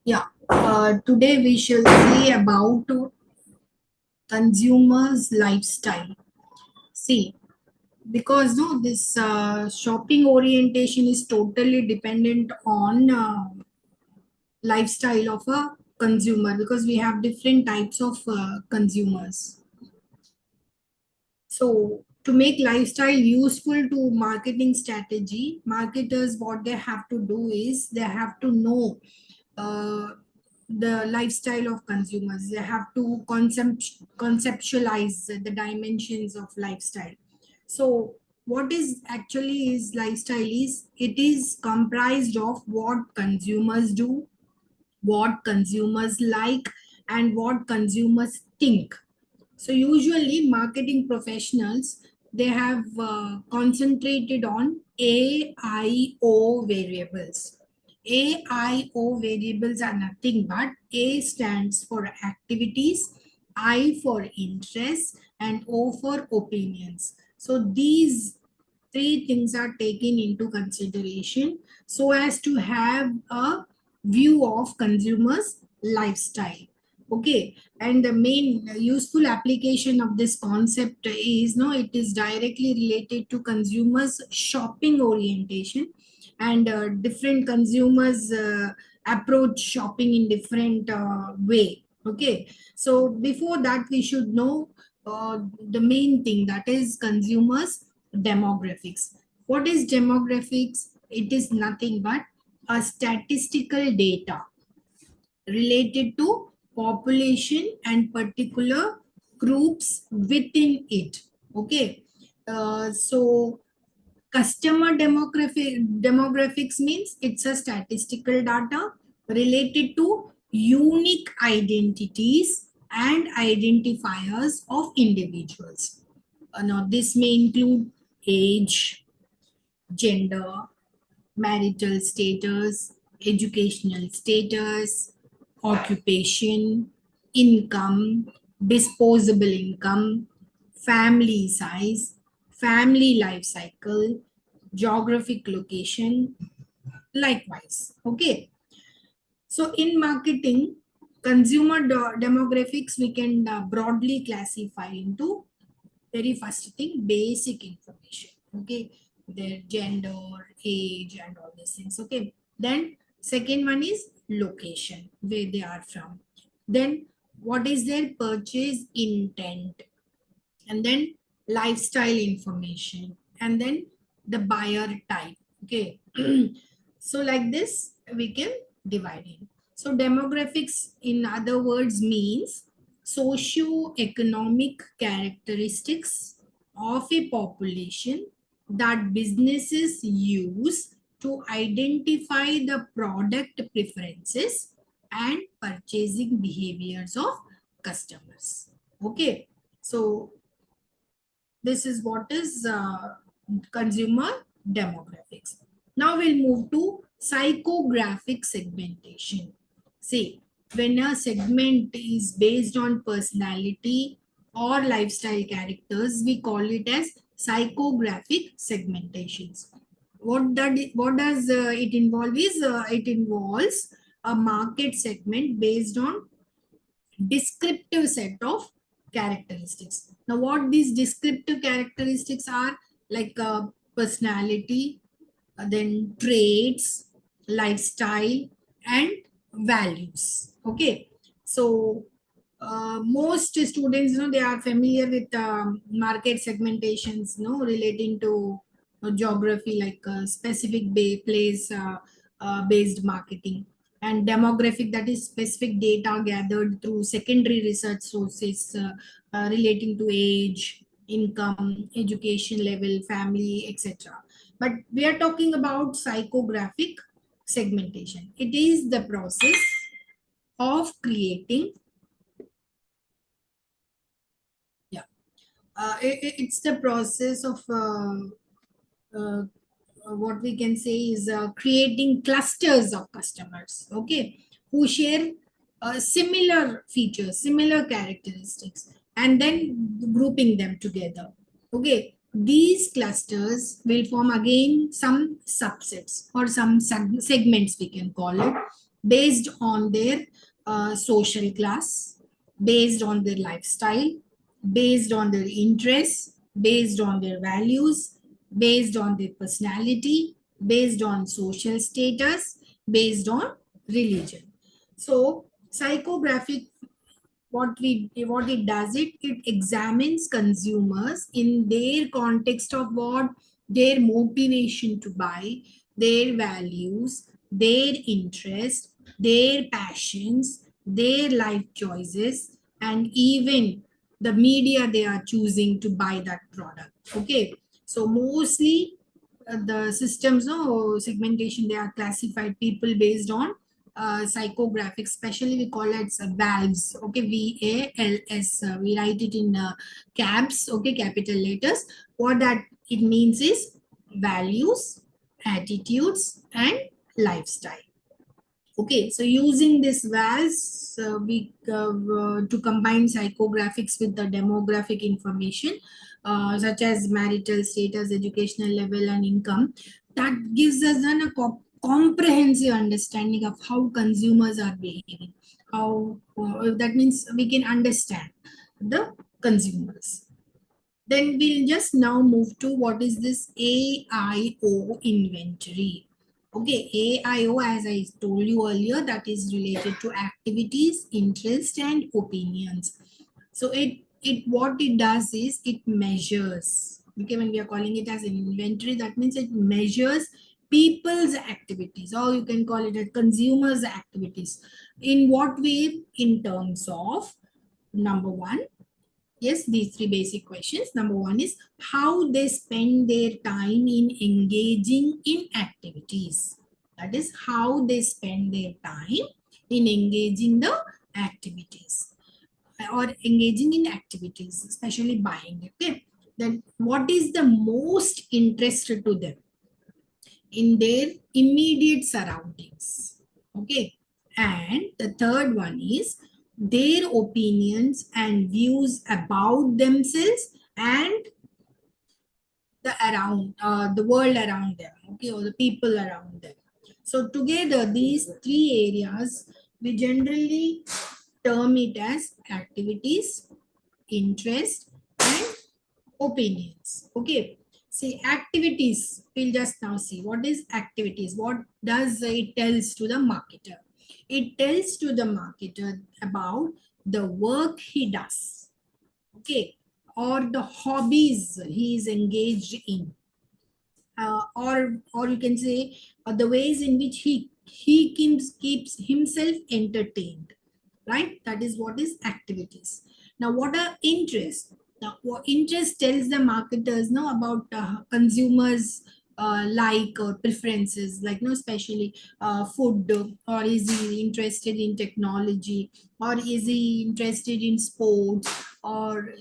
Yeah, today we shall see about consumers' lifestyle. See, because no, this shopping orientation is totally dependent on lifestyle of a consumer because we have different types of consumers. So, to make lifestyle useful to marketing strategy, marketers what they have to do is they have to know uh, the lifestyle of consumers. They have to conceptualize the dimensions of lifestyle. So, what is actually is lifestyle is it is comprised of what consumers do, what consumers like, and what consumers think. So usually marketing professionals they have concentrated on AIO variables. AIO variables are nothing but A stands for activities, I for interest, and O for opinions. So these three things are taken into consideration so as to have a view of consumers' lifestyle. Okay, and the main useful application of this concept is no, it is directly related to consumers' shopping orientation and different consumers approach shopping in different way. Okay, so before that we should know the main thing, that is consumers demographics. What is demographics? It is nothing but a statistical data related to population and particular groups within it. Okay, so customer demographics means it's a statistical data related to unique identities and identifiers of individuals. Now this may include age, gender, marital status, educational status, occupation, income, disposable income, family size, family life cycle, geographic location, likewise. Okay. So in marketing, consumer demographics we can broadly classify into very first thing basic information. Okay, their gender, age, and all these things. Okay, then second one is location, where they are from. Then what is their purchase intent, and then lifestyle information, and then the buyer type. Okay, so like this we can divide it. So demographics in other words means socio-economic characteristics of a population that businesses use to identify the product preferences and purchasing behaviors of customers. Okay, so this is what is consumer demographics. Now we'll move to psychographic segmentation. See, when a segment is based on personality or lifestyle characters, we call it as psychographic segmentations. What does it involve is it involves a market segment based on descriptive set of characteristics. Now, what these descriptive characteristics are, like personality, then traits, lifestyle, and values. Okay, so most students, they are familiar with market segmentations, relating to geography, like specific place based marketing, and demographic, that is specific data gathered through secondary research sources relating to age, income, education level, family, etc. But we are talking about psychographic segmentation. It is the process of creating, yeah, it's the process of uh, what we can say is creating clusters of customers, okay, who share similar features, similar characteristics, and then grouping them together. Okay, these clusters will form again some subsets or some segments, we can call it, based on their social class, based on their lifestyle, based on their interests, based on their values, based on their personality, based on social status, based on religion. So psychographic, what it does, it examines consumers in their context of what their motivation to buy, their values, their interest, their passions, their life choices, and even the media they are choosing to buy that product. Okay, so mostly the systems, no segmentation, they are classified people based on psychographics, especially we call it valves. Okay, VALS, we write it in caps, okay, capital letters. What that it means is values, attitudes, and lifestyle. Okay, so using this VALS, to combine psychographics with the demographic information, such as marital status, educational level, and income, that gives us then a comprehensive understanding of how consumers are behaving. How that means we can understand the consumers. Then we'll just now move to what is this AIO inventory. Okay, AIO, as I told you earlier, that is related to activities, interest, and opinions. So it what it does is it measures. Okay, when we are calling it as an inventory, that means it measures people's activities, or you can call it a consumer's activities. In what way? In terms of number one, yes, these three basic questions. Number one is how they spend their time in engaging in activities. That is how they spend their time in engaging the activities, or engaging in activities, especially buying. Okay. Then what is the most interest to them in their immediate surroundings? Okay. And the third one is their opinions and views about themselves and the world around them, okay, or the people around them. So together, these three areas, we generally term it as activities, interest, and opinions. Okay, see, activities, we'll just now see what is activities. What does it tells to the marketer? It tells to the marketer about the work he does, okay, or the hobbies he is engaged in, or you can say the ways in which he keeps himself entertained, right? That is what is activities. Now what are interests? Now what interest tells the marketers know about consumers like or preferences, like no, especially food, or is he interested in technology, or is he interested in sports, or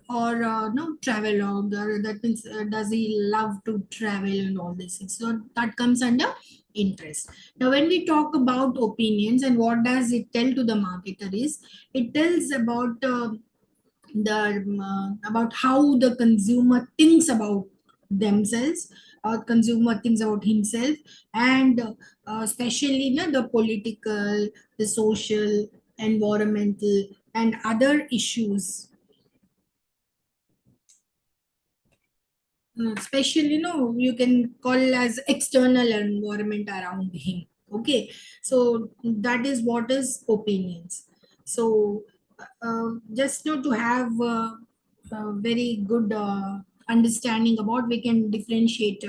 no, travel, or that means does he love to travel and all these things. So that comes under interest. Now when we talk about opinions, and what does it tell to the marketer is it tells about about how the consumer thinks about themselves, or consumer thinks about himself, and especially, you know, the political, the social, environmental, and other issues, especially, you know, you can call as external environment around him. Okay, so that is what is opinions. So just to have very good understanding about, we can differentiate,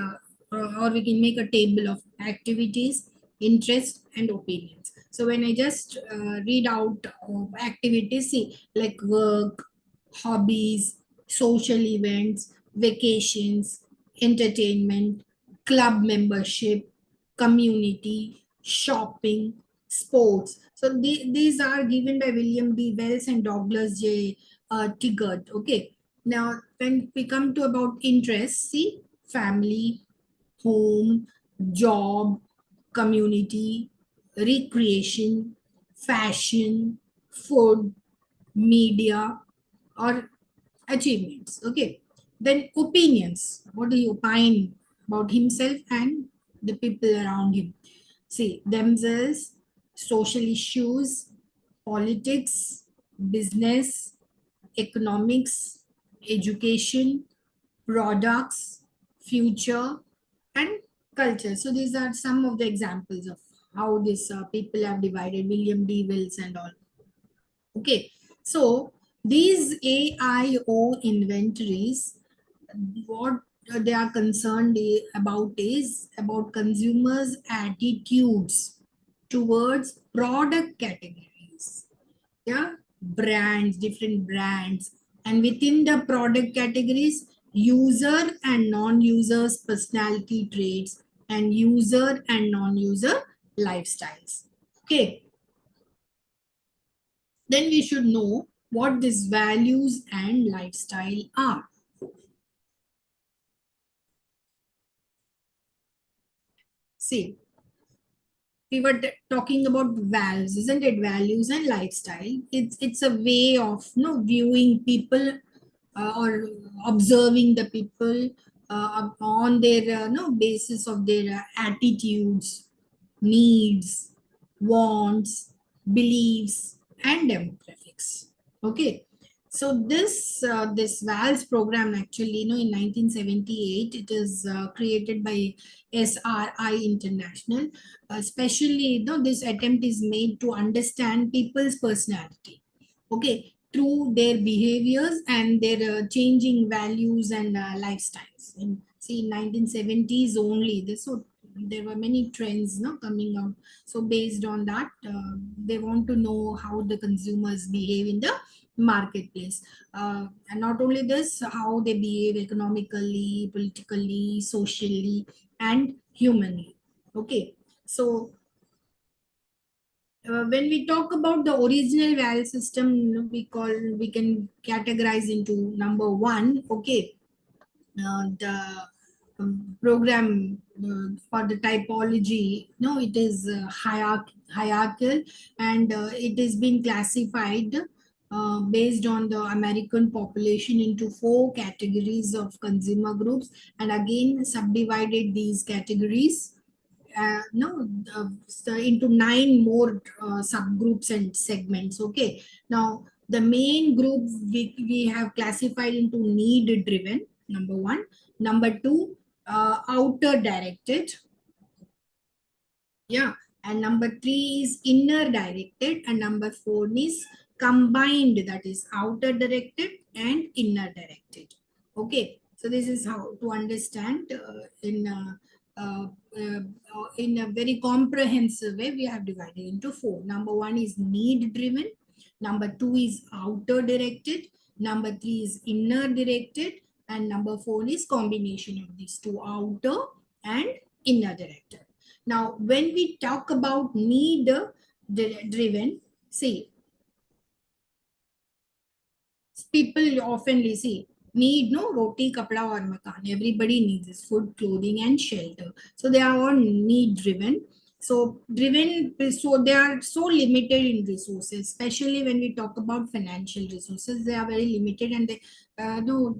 or we can make a table of activities, interest, and opinions. So when I just read out activities, see, like work, hobbies, social events, vacations, entertainment, club membership, community, shopping, sports. So these are given by William D. Wells and Douglas J. Tiggart. Okay. Now, when we come to about interests, see, family, home, job, community, recreation, fashion, food, media, or achievements. Okay. Then opinions. What do you opine about himself and the people around him? See, themselves, social issues, politics, business, economics, education, products, future, and culture. So these are some of the examples of how these people have divided, William D. Wills and all. Okay, so these AIO inventories, what they are concerned about is about consumers' attitudes towards product categories. Yeah, brands, different brands, and within the product categories, user and non-users personality traits and user and non-user lifestyles. Okay, then we should know what these values and lifestyle are. See, we were talking about values, isn't it? Values and lifestyle. It's a way of viewing people or observing the people on their basis of their attitudes, needs, wants, beliefs, and demographics. Okay, so this VALS program actually, in 1978, it is created by SRI International. Especially, this attempt is made to understand people's personality. Okay, through their behaviors and their changing values and lifestyles. And see, in 1970s only, this so there were many trends coming out. So based on that, they want to know how the consumers behave in the marketplace, and not only this, how they behave economically, politically, socially, and humanly. Okay, so when we talk about the original value system, we can categorize into number one. Okay, the program for the typology, no, it is hierarchical, and it is being classified based on the American population into four categories of consumer groups, and again subdivided these categories no so into nine more subgroups and segments. Okay, now the main group we have classified into need driven, number one. Number two, outer directed. Yeah, and number three is inner directed, and number four is combined, that is outer directed and inner directed. Okay, so this is how to understand uh, uh, in a very comprehensive way. We have divided into four. Number one is need driven, number two is outer directed, number three is inner directed, and number four is combination of these two, outer and inner directed. Now, when we talk about need driven, see, people oftenly see need no roti, kapda, or makan. Everybody needs this food, clothing, and shelter. So they are all need driven. So they are so limited in resources, especially when we talk about financial resources. They are very limited, and they no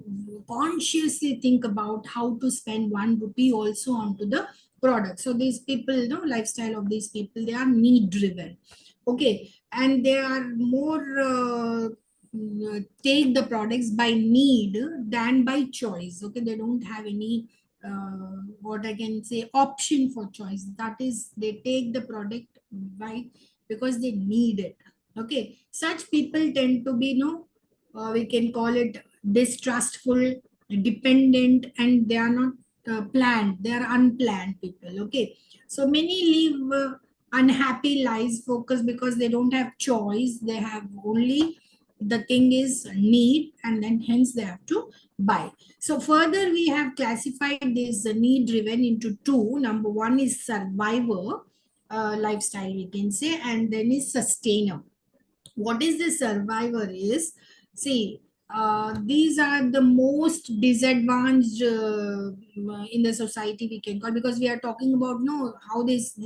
consciously think about how to spend 1 rupee also onto the product. So these people, lifestyle of these people, they are need driven. Okay, and they are more take the products by need than by choice. Okay, they don't have any what I can say option for choice. That is, they take the product by because they need it. Okay, such people tend to be we can call it distrustful, dependent, and they are not planned. They are unplanned people. Okay, so many live unhappy lives focused because they don't have choice. They have only the thing is need, and then hence they have to buy. So further we have classified this need driven into two. Number one is survivor lifestyle, we can say, and then is sustainer. What is the survivor is, see, these are the most disadvantaged in the society, we can call, because we are talking about no how this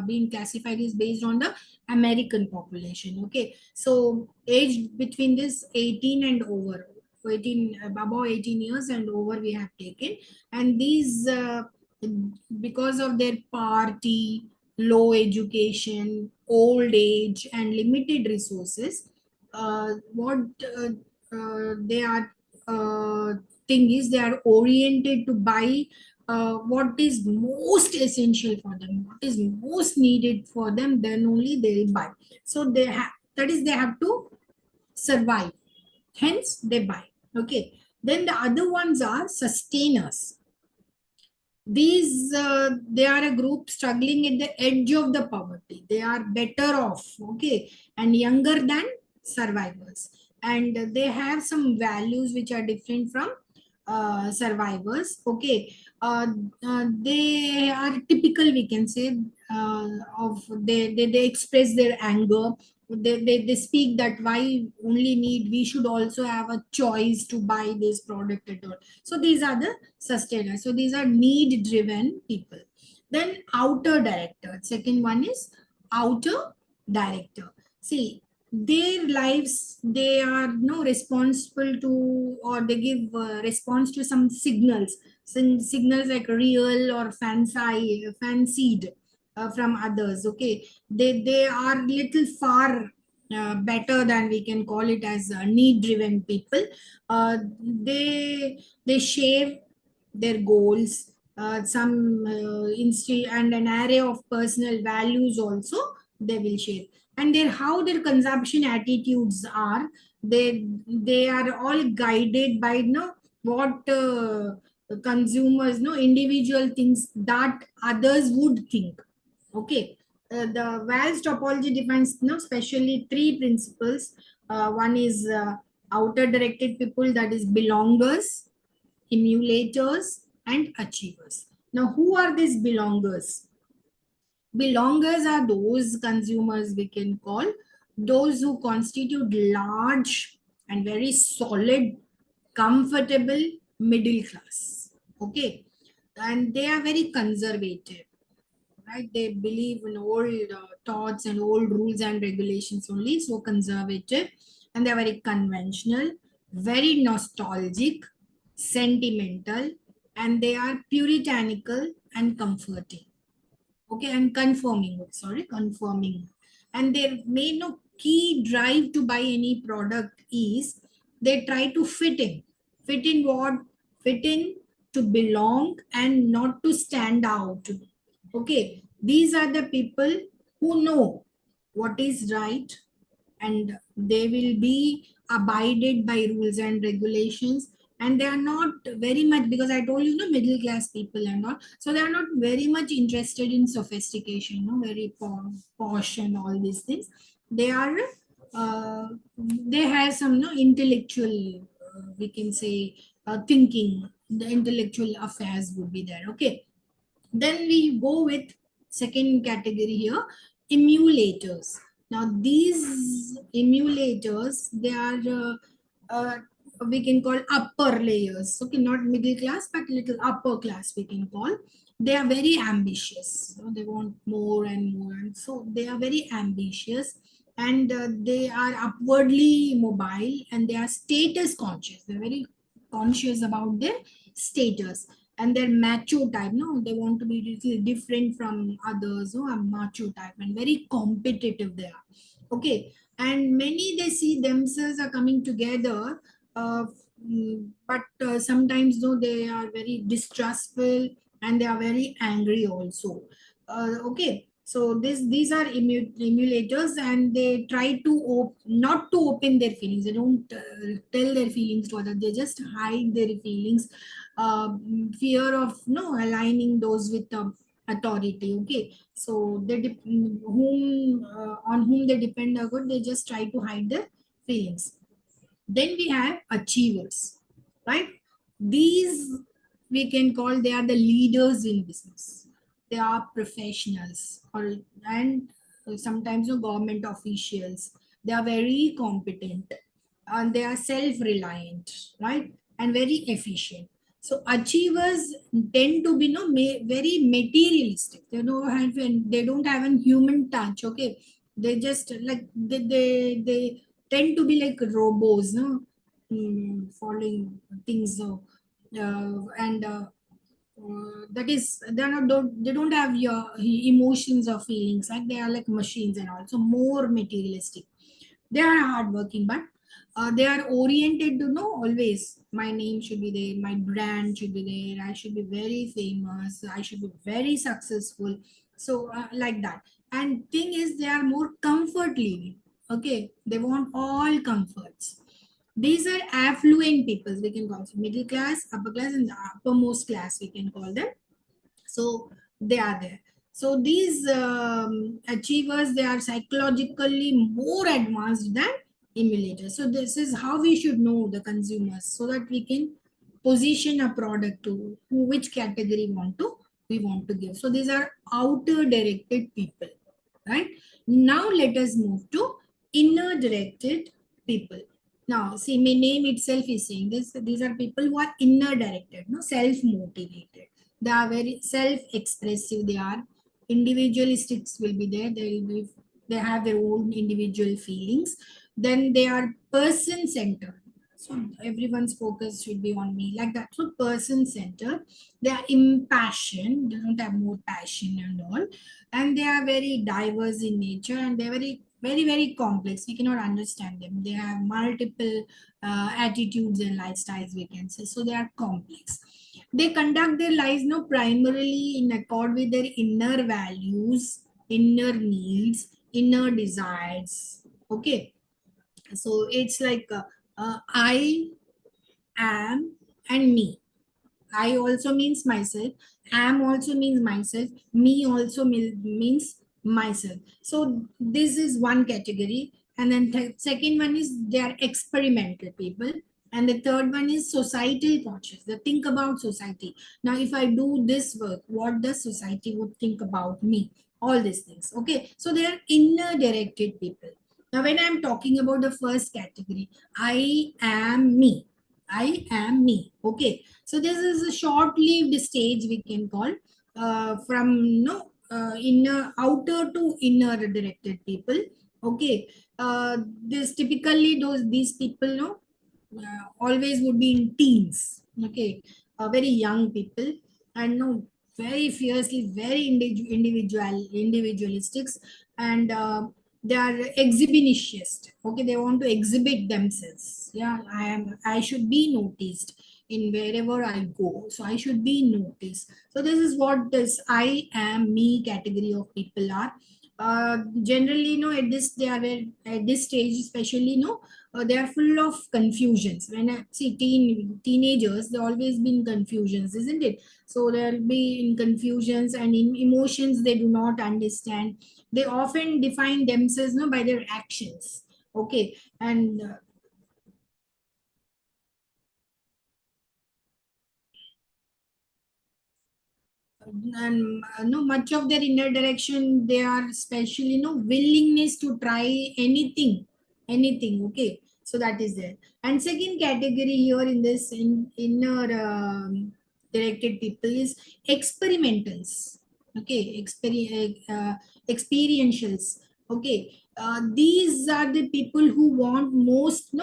being classified is based on the American population. Okay, so age between this 18 and over, 18 above 18 years and over we have taken, and these because of their party, low education, old age, and limited resources, what they are thing is they are oriented to buy what is most essential for them, what is most needed for them, then only they'll buy. So they have, that is, they have to survive, hence they buy. Okay, then the other ones are sustainers. These they are a group struggling at the edge of the poverty, they are better off, okay, and younger than survivors, and they have some values which are different from survivors. Okay, they are typical, we can say, of they express their anger, they speak that why only need, we should also have a choice to buy this product at all. So these are the sustainers. So these are need driven people. Then outer director. Second one is outer director. See, their lives, they are no responsible to, or they give response to some signals, some signals like real or fancied from others. Okay, they are little far better than we can call it as need driven people. They shave their goals, some and an array of personal values also they will share, and their how their consumption attitudes are, they are all guided by what consumers individual things that others would think. Okay, the Val's topology defines specially three principles. One is outer directed people, that is belongers, emulators, and achievers. Now, who are these belongers? Belongers are those consumers we can call those who constitute large and very solid, comfortable middle class. Okay, and they are very conservative, right? They believe in old thoughts and old rules and regulations only, so conservative, and they're very conventional, very nostalgic, sentimental, and they are puritanical and comforting. Okay, and conforming, sorry, conforming. And their main key drive to buy any product is they try to fit in what, fit in, to belong and not to stand out. Okay, these are the people who know what is right, and they will be abided by rules and regulations, and they are not very much, because I told you, middle class people and all, so they are not very much interested in sophistication, very posh and all these things. They are they have some intellectual, we can say, thinking, the intellectual affairs would be there. Okay, then we go with second category here, emulators. Now these emulators, they are we can call upper layers. Okay, not middle class, but little upper class we can call. They are very ambitious. So they want more and more, and so they are very ambitious, and they are upwardly mobile, and they are status conscious. They're very conscious about their status, and they're macho type, no, they want to be little different from others, no, a macho type, and very competitive they are. Okay, and many they see themselves are coming together, uh, but sometimes though they are very distrustful, and they are very angry also. Okay, so these are emulators, and they try to not to open their feelings, they don't tell their feelings to others, they just hide their feelings, fear of no aligning those with authority. Okay, so whom on whom they depend are good, they just try to hide their feelings. Then we have achievers, right? These we can call, they are the leaders in business. They are professionals, or and sometimes government officials. They are very competent, and they are self-reliant, right? And very efficient. So achievers tend to be very materialistic. They don't have a human touch. Okay, they just like they tend to be like robots, no, following things. And that is, they don't have your emotions or feelings, like they are like machines and also more materialistic. They are hardworking, but they are oriented to know always my name should be there, my brand should be there, I should be very famous, I should be very successful. So like that. And thing is, they are more comfort living. Okay, they want all comforts. These are affluent people, we can call them middle class, upper class, and the uppermost class, we can call them. So they are there. So these achievers, they are psychologically more advanced than emulators. So this is how we should know the consumers, so that we can position a product to which category we want to give. So these are outer directed people, right? Now let us move to inner directed people. Now see, my name itself is saying this, these are people who are inner directed, no, self motivated. They are very self expressive. They are individualistics will be there. They will be, they have their own individual feelings. Then they are person centered. So everyone's focus should be on me, like that. So person centered. They are impassioned. They don't have more passion and all, and they are very diverse in nature, and they're very complex. We cannot understand them. They have multiple attitudes and lifestyles, we can say. So they are complex. They conduct their lives now primarily in accord with their inner values, inner needs, inner desires. Okay, so it's like I am and me. I also means myself. Am also means myself. Me also means myself. So this is one category. And then second one is they are experimental people. And the third one is societal conscious. They think about society. Now, if I do this work, what does society would think about me? All these things. Okay. So they are inner directed people. Now, when I'm talking about the first category, I am me. I am me. Okay. So this is a short-lived stage, we can call, from no inner outer to inner directed people. Okay, this typically these people no always would be in teens. Okay, very young people, and no very fiercely, very individualistics, and they are exhibitionist. Okay, they want to exhibit themselves. Yeah, I should be noticed in wherever I go. So I should be noticed. So this is what this I am me category of people are. Generally, at this they are at this stage, especially, they are full of confusions. When I see teenagers, they always been confusions, isn't it? So they'll be in confusions and in emotions they do not understand. They often define themselves, by their actions. Okay, and no much of their inner direction, they are especially willingness to try anything. Okay, so that is there. And second category here in this inner directed people is experimentals. Okay, experientials. Okay, these are the people who want most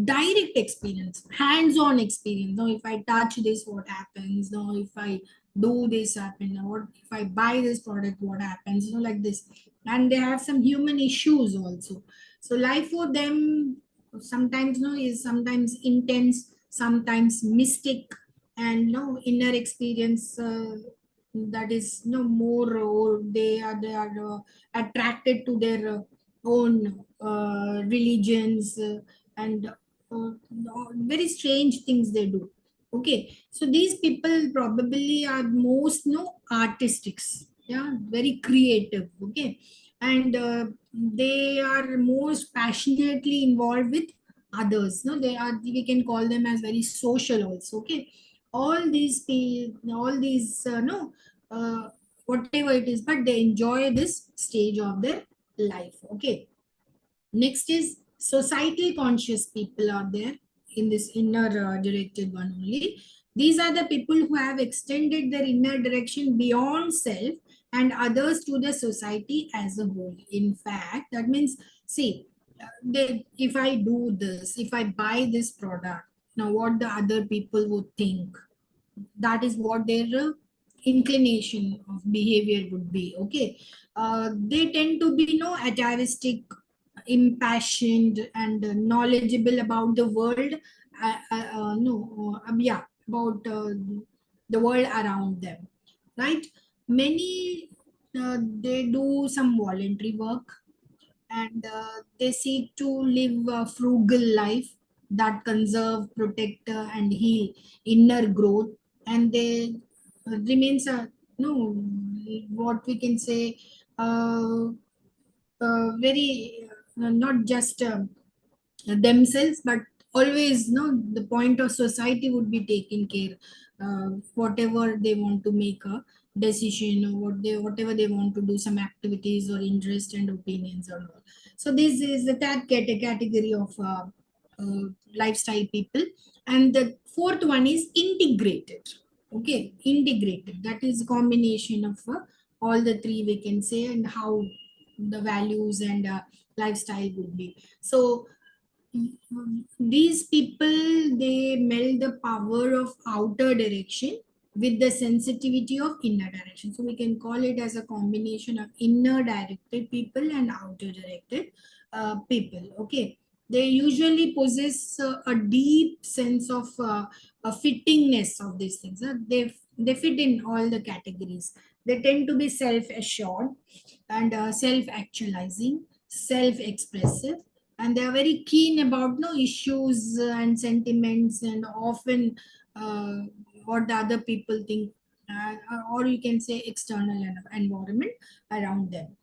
direct experience, hands-on experience. Now if I touch this, what happens? Now if I do this happen, or if I buy this product, what happens, like this. And they have some human issues also. So life for them sometimes is sometimes intense, sometimes mystic, and inner experience, that is more, or they are attracted to their own religions, and very strange things they do. Okay, so these people probably are most artistics, yeah, very creative. Okay, and they are most passionately involved with others. No, they are, we can call them as very social also. Okay, all these no whatever it is, but they enjoy this stage of their life. Okay, next is societal conscious people are there in this inner directed one only. These are the people who have extended their inner direction beyond self and others to the society as a whole. In fact, that means, see, if I do this, if I buy this product, now what the other people would think, that is what their inclination of behavior would be. Okay, they tend to be, atavistic, impassioned, and knowledgeable about the world. No, yeah, about the world around them, right? Many they do some voluntary work, and they seek to live a frugal life that conserve, protect, and heal inner growth. And they remains a, no, what we can say, uh, very not just themselves, but always, the point of society would be taken care, whatever they want to make a decision, or whatever they want to do, some activities or interest and opinions or all. So this is the third category of lifestyle people. And the fourth one is integrated. Okay, integrated, that is a combination of all the three, we can say, and how the values and lifestyle would be. So these people, they meld the power of outer direction with the sensitivity of inner direction. So we can call it as a combination of inner directed people and outer directed people. Okay, they usually possess a deep sense of a fittingness of these things. They fit in all the categories. They tend to be self-assured and self-actualizing, self-expressive, and they are very keen about no issues and sentiments, and often uh, what the other people think, or you can say external environment around them.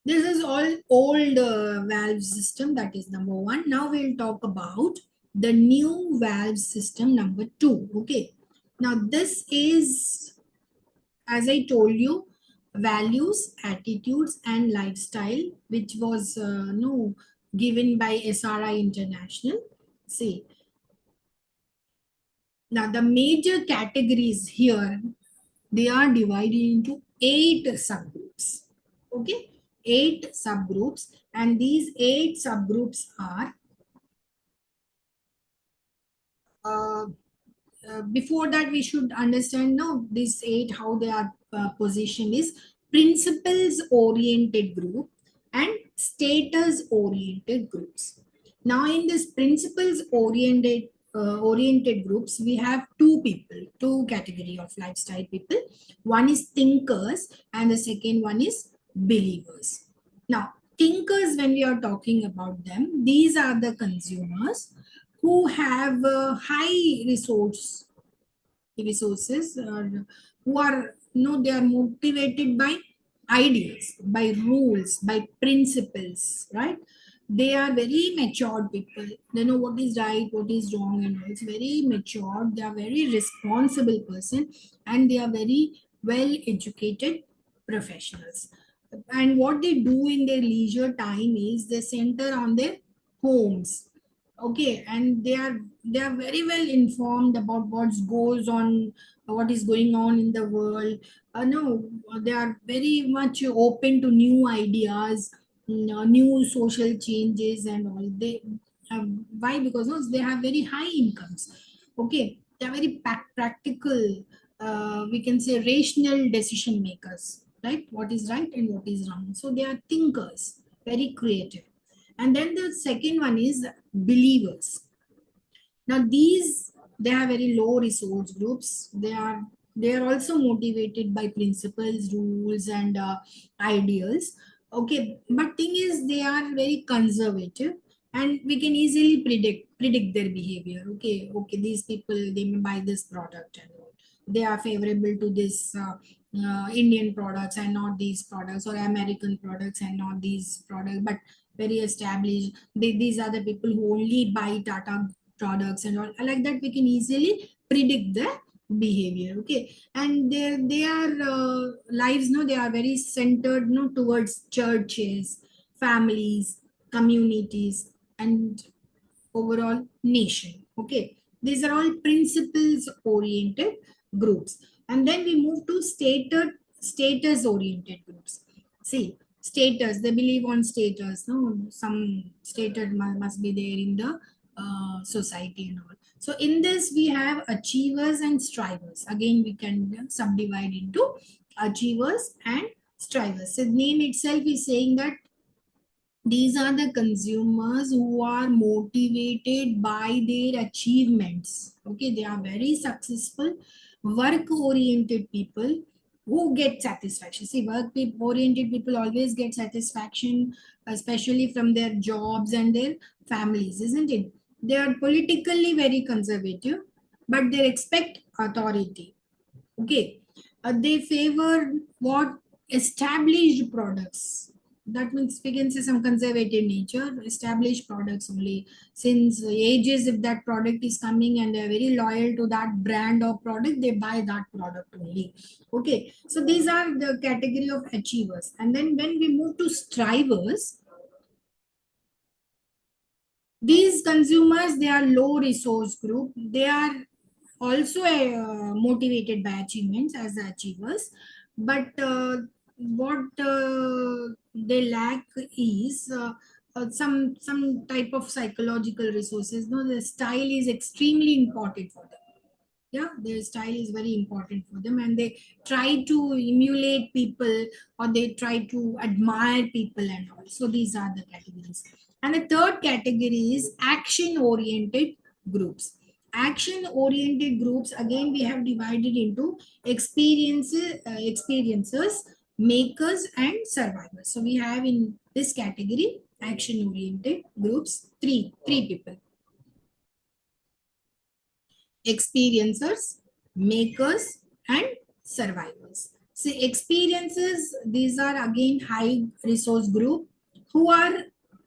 This is all old valve system, that is number one. Now we'll talk about the new valve system number two. Okay, now this is, as I told you, values, attitudes, and lifestyle, which was no given by SRI International. See, now the major categories here, they are divided into 8 subgroups. Okay, 8 subgroups, and these 8 subgroups are uh, before that we should understand now these 8 how they are positioned is principles oriented group and status oriented groups. Now in this principles oriented groups, we have two category of lifestyle people. One is thinkers and the second one is believers. Now thinkers, when we are talking about them, these are the consumers who have high resources, or who are, they are motivated by ideas, by rules, by principles, right? They are very matured people. They know what is right, what is wrong, and all. It's very matured. They are very responsible person, and they are very well educated professionals. And what they do in their leisure time is they center on their homes. Okay, and they are very well informed about what goes on, what is going on in the world. No, they are very much open to new ideas, new social changes and all. They have, why? Because no, they have very high incomes. Okay, they are very practical, we can say rational decision makers, right? What is right and what is wrong. So they are thinkers, very creative. And then the second one is believers. Now these, they have very low resource groups. They are also motivated by principles, rules, and ideals. Okay, but thing is they are very conservative, and we can easily predict their behavior. Okay, okay, these people, they may buy this product and all. They are favorable to this Indian products and not these products, or American products and not these products, but very established. These are the people who only buy Tata products and all. Like that, we can easily predict the behavior. Okay, and they are lives, no, they are very centered, no, towards churches, families, communities, and overall nation. Okay, these are all principles oriented groups. And then we move to status oriented groups. See, status, they believe on status. No, some status must be there in the society and all. So in this we have achievers and strivers. Again, we can subdivide into achievers and strivers. So the name itself is saying that these are the consumers who are motivated by their achievements. Okay, they are very successful, work oriented people who get satisfaction. See, work oriented people always get satisfaction, especially from their jobs and their families, isn't it? They are politically very conservative, but they expect authority. Okay, they favor what established products. That means we can say some conservative nature, established products only. Since ages, if that product is coming and they're very loyal to that brand or product, they buy that product only. Okay, so these are the category of achievers. And then when we move to strivers, these consumers, they are low resource group. They are also motivated by achievements as the achievers, but what they lack is some type of psychological resources. No, the style is extremely important for them. Yeah, their style is very important for them, and they try to emulate people, or they try to admire people and all. So these are the categories. And the third category is action oriented groups. Action oriented groups, again, we have divided into experiencers, makers and survivors. So we have in this category action oriented groups three people: experiencers, makers, and survivors. See, experiences, these are again high resource group who are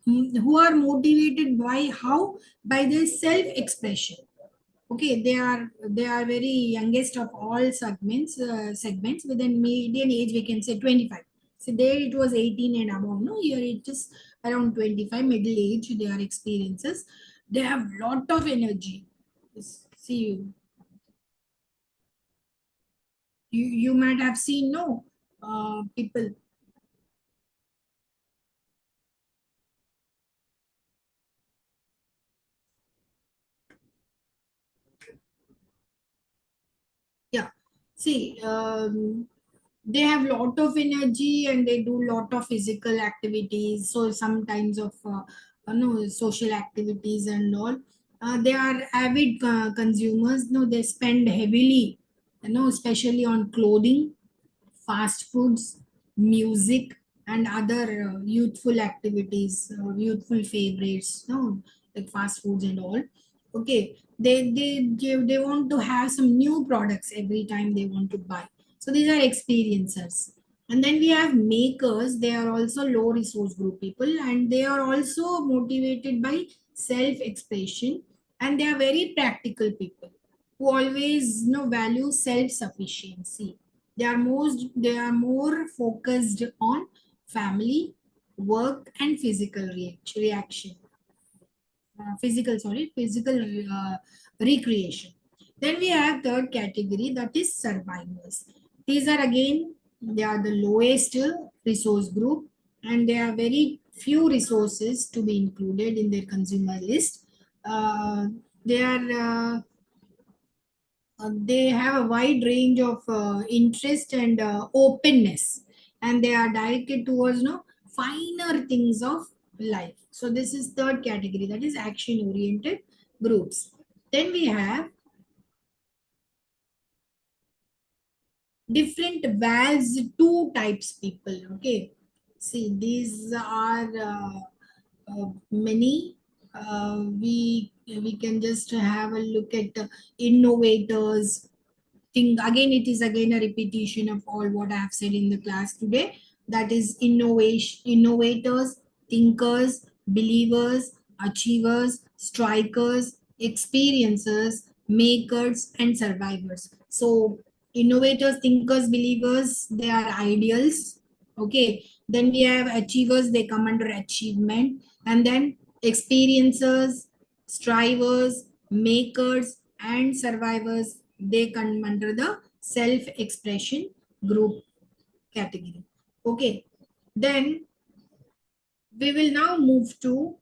motivated by how? By their self expression. Okay, they are very youngest of all segments with a median age we can say 25. So there it was 18 and above. No, here it is around 25, middle age. They are experiences. They have lot of energy. See, you might have seen, no, people. Yeah, see, they have lot of energy and they do lot of physical activities, so sometimes of no social activities and all. They are avid consumers. No, they spend heavily, especially on clothing, fast foods, music, and other youthful activities, youthful favorites, no, like fast foods and all. Okay, they want to have some new products every time they want to buy. So these are experiencers. And then we have makers. They are also low resource group people, and they are also motivated by self expression, and they are very practical people who always value self sufficiency. They are more focused on family, work, and physical reaction. Physical recreation. Then we have third category, that is survivors. These are again, they are the lowest resource group, and there are very few resources to be included in their consumer list. They have a wide range of interest and openness, and they are directed towards finer things of life. So this is third category, that is action oriented groups. Then we have different valves, two types people. Okay, see, these are many. We can just have a look at innovators. Think again, it is again a repetition of all what I have said in the class today. That is innovators, thinkers, believers, achievers, strikers, experiencers, makers, and survivors. So innovators, thinkers, believers, they are ideals. Okay, then we have achievers, they come under achievement. And then experiencers, strivers, makers, and survivors, they come under the self expression group category. Okay, then we will now move to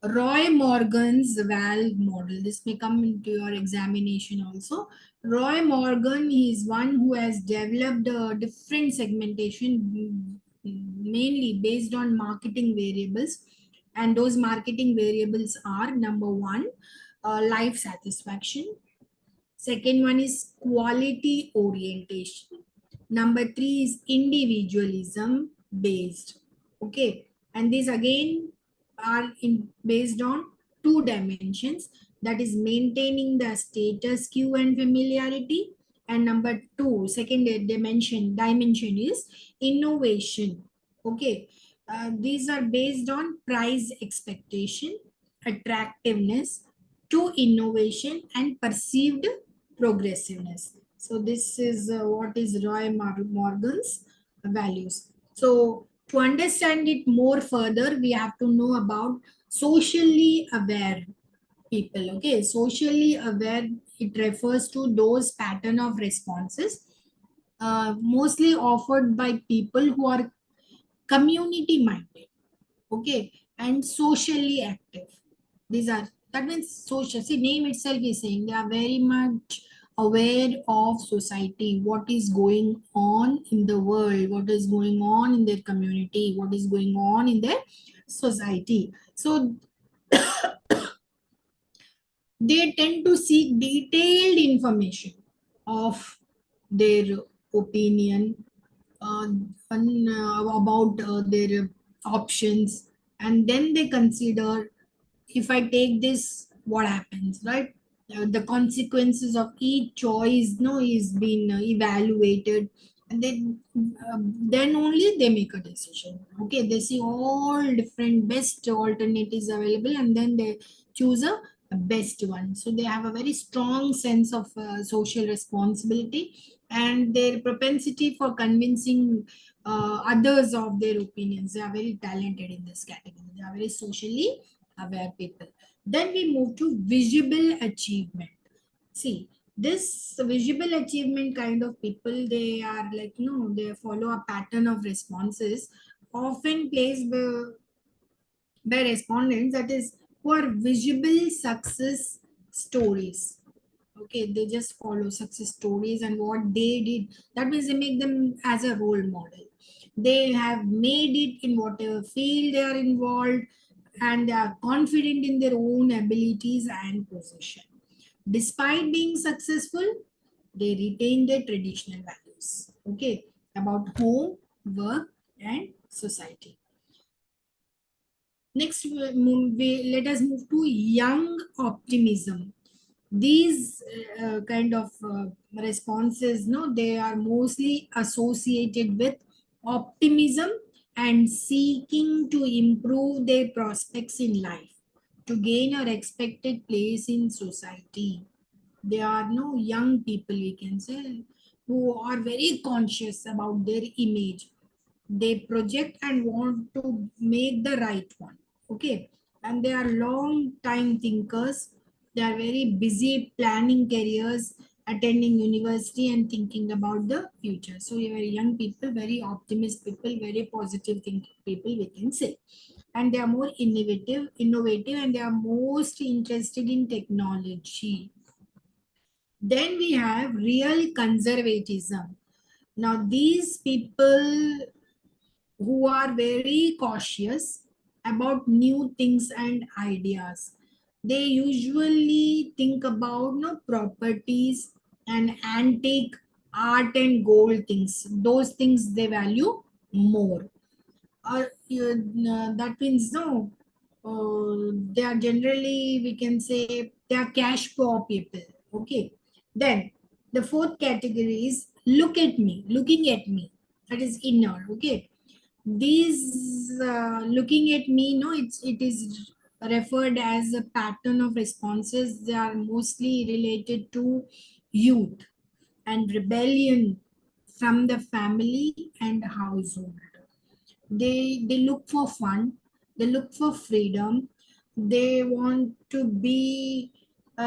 Roy Morgan's valve model. This may come into your examination also. Roy Morgan is one who has developed a different segmentation, mainly based on marketing variables. And those marketing variables are number one, life satisfaction. Second one is quality orientation. Number three is individualism based. Okay. And these again are based on two dimensions, that is maintaining the status quo and familiarity. And number two, second dimension is innovation. Okay. These are based on price expectation, attractiveness to innovation, and perceived progressiveness. So this is what is Morgan's values. So to understand it more further, we have to know about socially aware people. Okay, socially aware, it refers to those pattern of responses mostly offered by people who are community minded, okay, and socially active. These are, that means social, see name itself is saying they are very much aware of society, what is going on in the world, what is going on in their community, what is going on in their society. So they tend to seek detailed information of their opinion, about their options, and then they consider, if I take this, what happens, right? The consequences of each choice, no, is being evaluated, and then only they make a decision. Okay, they see all different best alternatives available, and then they choose a best one. So they have a very strong sense of social responsibility, and their propensity for convincing others of their opinions. They are very talented in this category. They are very socially aware people. Then we move to visible achievement. See, this visible achievement kind of people, they are like, they follow a pattern of responses often placed by respondents, that is, who are visible success stories. Okay, they just follow success stories and what they did. That means they make them as a role model. They have made it in whatever field they are involved, and they are confident in their own abilities and position. Despite being successful, they retain their traditional values, okay, about home, work, and society. Next, let us move to young optimism. These kind of responses, no, they are mostly associated with optimism and seeking to improve their prospects in life, to gain a expected place in society. They are no young people, we can say, who are very conscious about their image. They project and want to make the right one. Okay, and they are long time thinkers. They are very busy planning careers, attending university, and thinking about the future. So you are young people, very optimistic people, very positive thinking people, we can say. And they are more innovative, and they are most interested in technology. Then we have real conservatism. Now these people who are very cautious about new things and ideas. They usually think about no properties and antique art and gold things. Those things they value more. That means no. They are generally, we can say, they are cash poor people. Okay. Then the fourth category is looking at me. That is inner. Okay, these looking at me, no, it is referred as a pattern of responses. They are mostly related to youth and rebellion from the family and household. They look for fun, they look for freedom, they want to be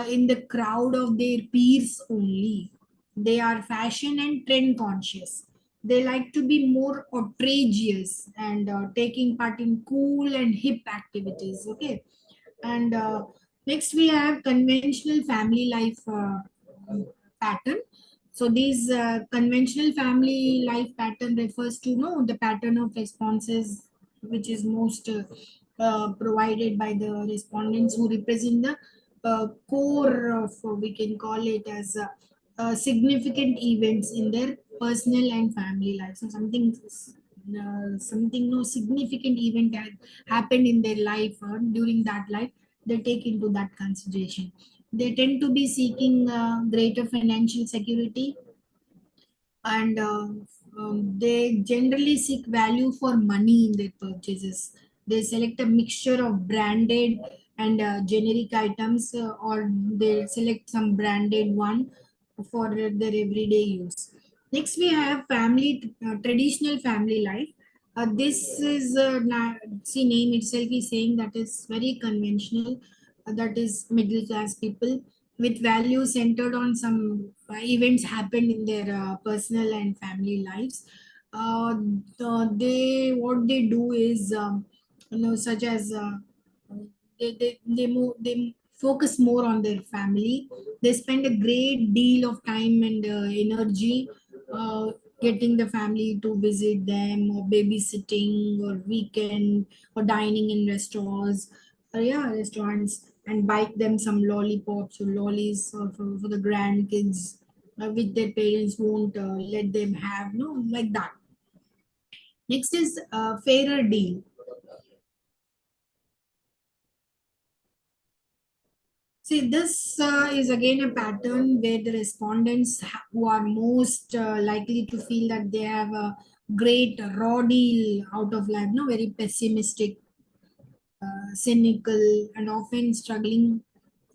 in the crowd of their peers only. They are fashion and trend conscious. They like to be more outrageous and taking part in cool and hip activities. Okay, And next we have conventional family life pattern. So these conventional family life pattern refers to the pattern of responses which is most provided by the respondents who represent the core of we can call it as significant events in their personal and family life. So something no significant event had happened in their life or during that life, they take into that consideration. They tend to be seeking greater financial security, and they generally seek value for money in their purchases. They select a mixture of branded and generic items, or they select some branded one for their everyday use. Next, we have family traditional family life. This is see name itself is saying that is very conventional. That is middle class people with values centered on some events happened in their personal and family lives. They what they do is such as they focus more on their family. They spend a great deal of time and energy uh, getting the family to visit them, or babysitting, or weekend, or dining in restaurants, restaurants, and bite them some lollipops or lollies for the grandkids, which their parents won't let them have, no, like that. Next is fairer deal. See, this is again a pattern where the respondents who are most likely to feel that they have a great raw deal out of life, no, very pessimistic, cynical, and often struggling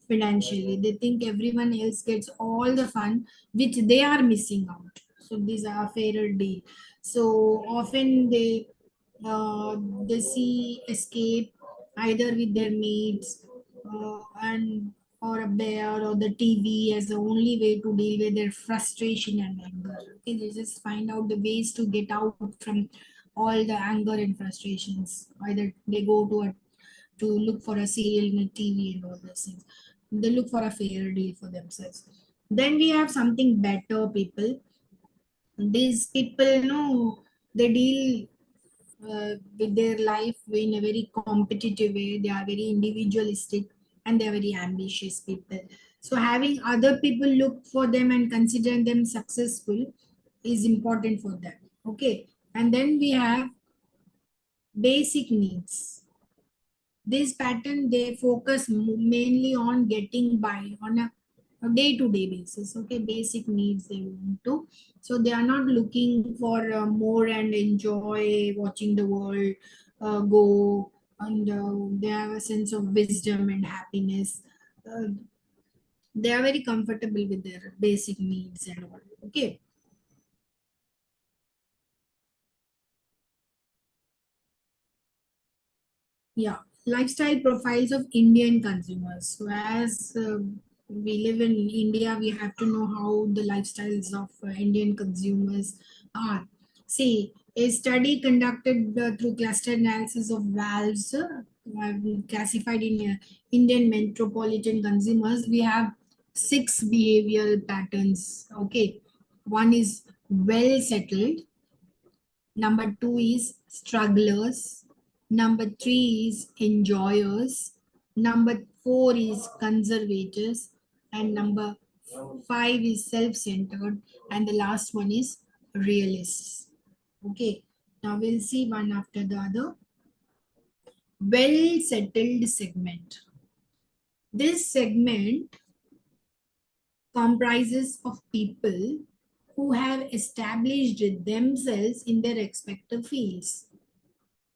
financially. They think everyone else gets all the fun, which they are missing out. So these are fairer deal. So often uh, they see escape either with their mates, and or a bear or the TV as the only way to deal with their frustration and anger. Okay, they just find out the ways to get out from all the anger and frustrations. Either they go to look for a serial in a TV and all those things. They look for a fair deal for themselves. Then we have something better people. These people know they deal with their life in a very competitive way. They are very individualistic and they are very ambitious people. So having other people look for them and considering them successful is important for them. Okay. And then we have basic needs. This pattern they focus mainly on getting by on a day-to-day basis. Okay, basic needs they want to. So they are not looking for more and enjoy watching the world go, and they have a sense of wisdom and happiness. Uh, they are very comfortable with their basic needs and all. Okay. Yeah, lifestyle profiles of Indian consumers. So, as we live in India, we have to know how the lifestyles of Indian consumers are. See, a study conducted through cluster analysis of valves classified in Indian metropolitan consumers. We have six behavioral patterns. Okay, one is well settled. Number two is strugglers. Number three is enjoyers. Number four is conservators. And number five is self centered. And the last one is realists. Okay, now we'll see one after the other. Well settled segment. This segment comprises of people who have established themselves in their respective fields.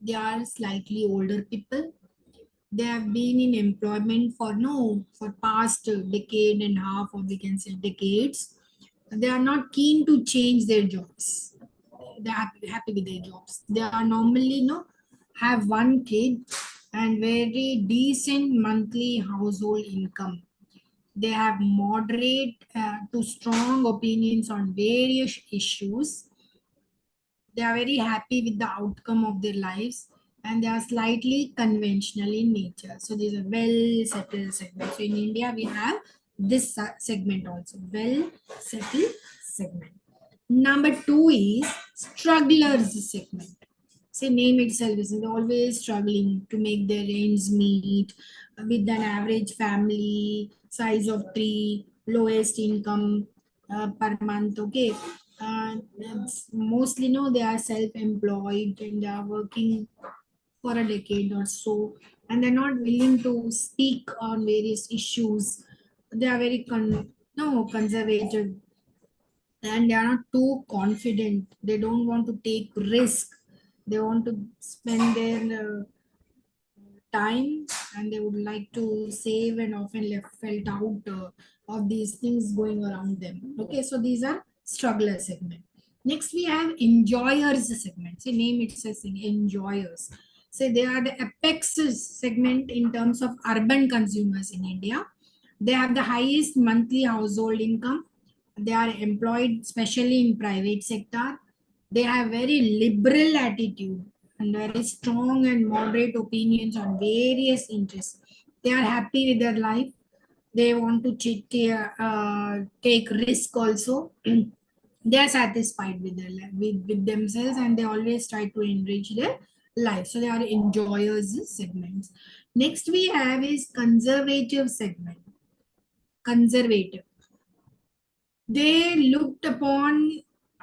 They are slightly older people. They have been in employment for no for past decade and a half, or we can say decades. They are not keen to change their jobs. They are happy with their jobs. They are normally have one kid and very decent monthly household income. They have moderate to strong opinions on various issues. They are very happy with the outcome of their lives. and they are slightly conventional in nature. So these are well settled segments. So in India, we have this segment also, well settled segment. Number two is strugglers segment. Say name itself is always struggling to make their ends meet with an average family size of three, lowest income per month. Okay, mostly no, they are self-employed and they are working for a decade or so, and they're not willing to speak on various issues. They are very no conservative, and they are not too confident. They don't want to take risk. They want to spend their time, and they would like to save, and often left felt out of these things going around them. Okay, so these are struggler segment. Next we have enjoyers segment. See name itself, enjoyers. So they are the apex segment in terms of urban consumers in India. They have the highest monthly household income. They are employed especially in private sector. They have very liberal attitude and very strong and moderate opinions on various interests. They are happy with their life. They want to take risk also. They are satisfied with their life, with themselves, and they always try to enrich their life. So they are enjoyers segments. Next we have is conservative segment. Conservative, they looked upon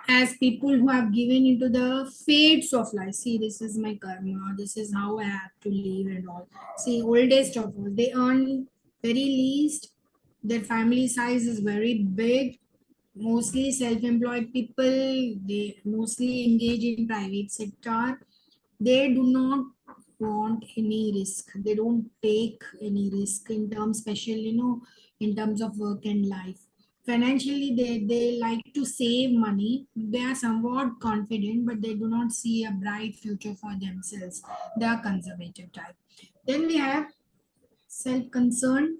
as people who have given into the fates of life. See, this is my karma, this is how I have to live and all. See, oldest of all, they earn very least, their family size is very big, mostly self-employed people, they mostly engage in private sector. They do not want any risk, they don't take any risk in terms, especially in terms of work and life. Financially, they like to save money. They are somewhat confident, but they do not see a bright future for themselves. They are conservative type. Then we have self-concerned.